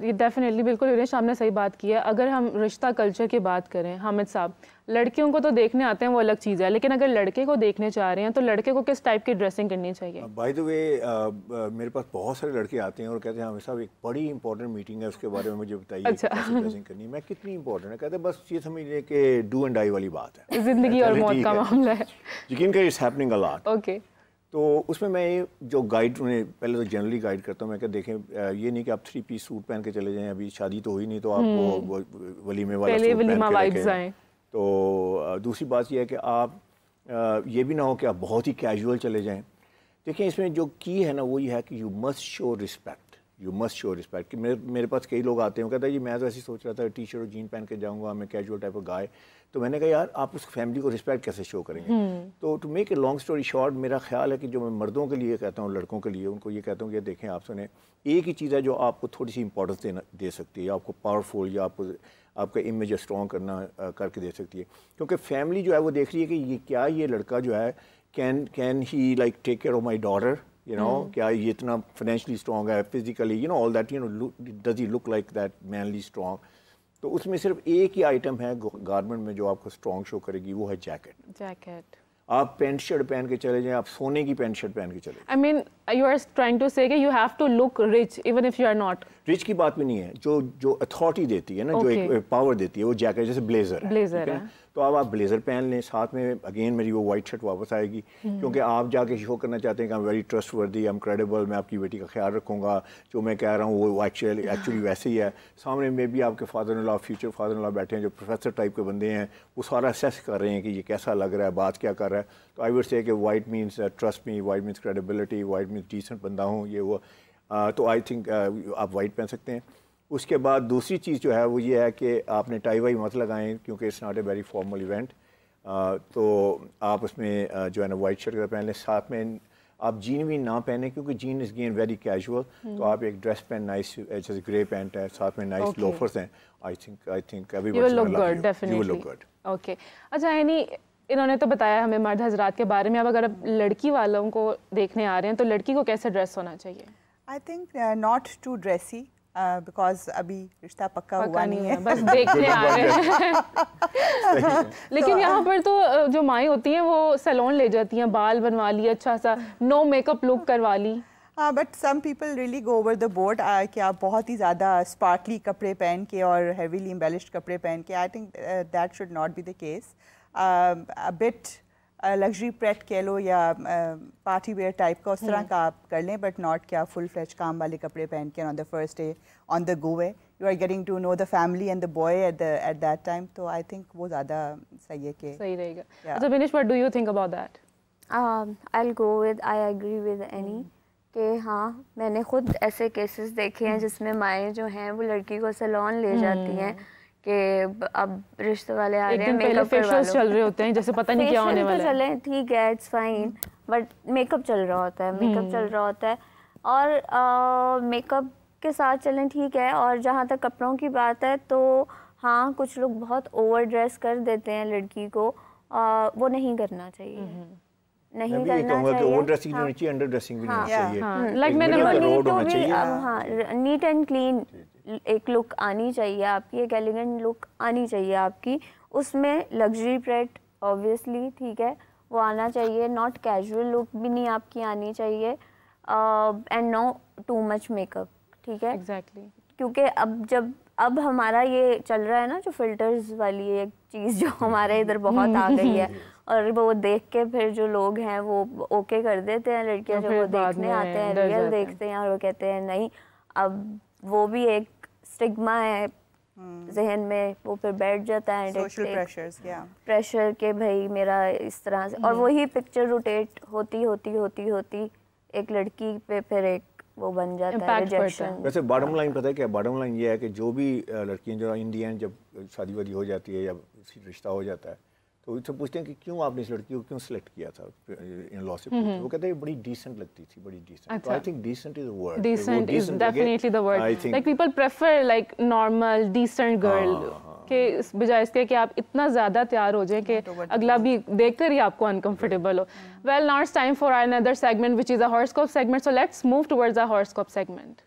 یہ ڈیفینیٹلی بالکل یونیش آپ نے صحیح بات کی ہے. اگر ہم رشتہ کلچر کی بات کریں حامد صاحب, لڑکیوں کو تو دیکھنے آتے ہیں وہ الگ چیز ہے, لیکن اگر لڑکے کو دیکھنے چاہ رہے ہیں تو لڑکے کو کس ٹائپ کی ڈریسنگ کرنی چاہیے؟ بائی دا وے میرے پاس بہت سارے لڑکے آتے ہیں اور کہتے ہیں حامد صاحب ایک بڑی امپورٹنٹ میٹنگ ہے, اس کے بارے میں مجھے بتائیے کیسے ڈریسنگ کرنی ہے. میں کتنی امپورٹنٹ ہے؟ کہتے ہیں بس یہ سمجھ لیں کہ ڈو اینڈ ڈائی والی بات ہے, زندگی اور موت کا معاملہ ہے. یقین کہ it's happening a lot. Okay, تو اس میں میں جو گائیڈ انہیں پہلے تو جنرلی گائیڈ کرتا ہوں, میں کہ دیکھیں یہ نہیں کہ آپ 3 پیس سوٹ پہن کے چلے جائیں, ابھی شادی تو ہوئی نہیں تو آپ وہ ولیمے والا سوٹ پہن کے رکھیں. تو دوسری بات یہ ہے کہ آپ یہ بھی نہ ہو کہ آپ بہت ہی کیجول چلے جائیں. دیکھیں اس میں جو کی ہے نا وہ یہ ہے کہ you must show respect, you must show respect. کہ میرے پاس کئی لوگ آتے ہیں, کہتا ہے جی میں تو ایسے سوچ رہا تھا ٹی شرٹ اور جین پہن کے جاؤں گا, میں کیجول ٹائپ آف گائے. تو میں نے کہا یار آپ اس فیملی کو رسپیکٹ کیسے شو کریں گے؟ تو to make a long story short, میرا خیال ہے کہ جو میں مردوں کے لیے کہتا ہوں, لڑکوں کے لیے ان کو یہ کہتا ہوں کہ دیکھیں آپ سنیں, ایک ہی چیز ہے جو آپ کو تھوڑی سی امپورٹنس دے سکتی ہے, آپ کو پاورفل یا آپ کا امیج اسٹرانگ کر کے دے سکتی ہے. کیونکہ فیملی جو ہے وہ دیکھ رہی ہے کہ یہ کیا یہ لڑکا جو ہے can he like take care of my daughter, you know, کیا یہ اتنا فائنینشلی اسٹرانگ ہے, physically, you know, all that, you know, does he look like that manly strong. تو اس میں صرف ایک ہی آئٹم ہے گارمنٹ میں جو آپ کو اسٹرانگ شو کرے گی, وہ ہے جیکٹ. آپ پینٹ شرٹ پہن کے چلے جائیں, آپ سونے کی پینٹ شرٹ پہن کے چلے جائیں. I mean you are trying to say کہ you have to look rich even if you are not. Rich کی بات بھی نہیں ہے, جو اتھارٹی دیتی ہے نا, جو ایک پاور دیتی ہے, وہ جیکٹ, جیسے بلیزر ہے. تو اب آپ بلیزر پہن لیں, ساتھ میں اگین میری وہ وائٹ شرٹ واپس آئے گی, کیونکہ آپ جا کے شو کرنا چاہتے ہیں کہ I'm very trustworthy, I'm credible, میں آپ کی بیٹی کا خیال رکھوں گا, جو میں کہہ رہا ہوں وہ ایکچولی ویسے ہی ہے. سامنے میں بھی آپ کے father in law, future father in law بیٹھے ہیں جو پروفیسر ٹائپ کے بندے ہیں, وہ سارا اسیس کر رہے ہیں کہ یہ کیسا لگ رہا ہے, بات کیا کر رہا ہے. تو آئی وڈ سے کہ white means trust me, white means credibility, white means decent بندہ ہوں, یہ وہ. تو آئی تھنک آپ وائٹ پہن سکتے ہیں. اس کے بعد دوسری چیز جو ہے وہ یہ ہے کہ آپ نے ٹائی وائی مت لگائیں, کیونکہ it's not a very formal event. تو آپ اس میں جو ہے نا وائٹ شرٹ پہن لیں, ساتھ میں آپ جین بھی نہ پہنیں کیونکہ جین از گین ویری کیجول. تو آپ ایک ڈریس پہن, نائس جیسے گرے پینٹ ہے, ساتھ میں نائس لوفرس ہیں. I think everyone will look good. Okay, اچھا یعنی انہوں نے تو بتایا ہمیں مرد حضرات کے بارے میں, اب اگر لڑکی والوں کو دیکھنے آ رہے ہیں تو لڑکی کو کیسے ڈریس ہونا چاہیے؟ I think not to dressy, because ابھی رشتہ پکا ہوا نہیں ہے, بس دیکھنے آ رہے ہیں. لیکن یہاں پر تو جو مائیں ہوتی ہیں وہ سیلون لے جاتی ہیں, بال بنوا لی, اچھا سا نو میک اپ لک کروا لی. ہاں, but some people really go over the board, کہ آپ بہت ہی زیادہ اسپارکلی کپڑے پہن کے اور ہیویلی امبیلشڈ کپڑے پہن کے. I think that should not be the case. But luxury pret کہہ لو یا پارٹی ویئر ٹائپ کا, اس طرح کا آپ کر لیں, بٹ ناٹ کیا فل فلیج کام والے کپڑے پہن کے on the first day on the go way. You are getting to know the family and the boy at that time. تو آئی تھنک وہ زیادہ صحیح ہے کہ صحیح رہے گا. So Vinish, what do you think about that? I'll go with, I agree with Annie کہ ہاں میں نے خود ایسے کیسز دیکھے ہیں جس میں مائیں جو ہیں وہ لڑکی کو سیلون لے جاتی ہیں کہ اب رشتے والے آ رہے ہیں, میک اپ فیشیلز چل رہے ہوتے ہیں, جیسے پتہ نہیں کیا ہونے والا ہے. چلیں ٹھیک ہے, it's fine, but makeup چل رہا ہوتا ہے, میک اپ چل رہا ہوتا ہے, اور میک اپ کے ساتھ چلیں ٹھیک ہے. اور جہاں تک کپڑوں کی بات ہے تو ہاں کچھ لوگ بہت اوور ڈریس کر دیتے ہیں لڑکی کو, وہ نہیں کرنا چاہیے, نہیں کرنا چاہیے. انڈر ڈریسنگ بھی نہیں چاہیے, لائک میں نے ہاں نیٹ اینڈ کلین ایک لک آنی چاہیے آپ کی, ایک ایلیگنٹ لک آنی چاہیے آپ کی. اس میں لگژری پریٹ اوبویسلی ٹھیک ہے وہ آنا چاہیے, ناٹ کیجول لک بھی نہیں آپ کی آنی چاہیے, and no too much makeup, ٹھیک ہے. ایگزیکٹلی, کیونکہ اب ہمارا یہ چل رہا ہے نا جو فلٹرز والی ایک چیز جو ہمارے ادھر بہت آ گئی ہے, اور وہ دیکھ کے پھر جو لوگ ہیں وہ اوکے کر دیتے ہیں, لڑکیاں جو وہ دیکھنے آتے ہیں ریئل دیکھتے ہیں اور وہ کہتے ہیں نہیں. اب وہ بھی ایک اسٹگما ہے ذہن میں, وہ پھر بیٹھ جاتا ہے پریشر کہ بھائی میرا اس طرح سے, اور وہی پکچر روٹیٹ ہوتی ہوتی ہوتی ہوتی ایک لڑکی پہ پھر ایک وہ بن جاتا ہے ریجیکشن. ویسے باٹم لائن پتہ ہے کیا, باٹم لائن یہ ہے کہ جو بھی لڑکیاں جو ان دی اینڈ جب شادی وادی ہو جاتی ہے یا رشتہ ہو جاتا ہے تو ان سے پوچھتے ہیں کہ کیوں آپ نے اس لڑکی کو کیوں سلیکٹ کیا تھا ان لا سے, وہ کہتے ہیں بڑی ڈیسنٹ لگتی تھی, بڑی ڈیسنٹ. تو I think decent is a word, decent is definitely the word. Like people prefer like normal decent girl کہ اس بجائے اس کے کہ آپ اتنا زیادہ تیار ہو جائیں کہ اگلا بھی دیکھ کر ہی آپ کو uncomfortable who. Well, now it's time for another segment which is a horoscope segment, so let's move towards a horoscope segment.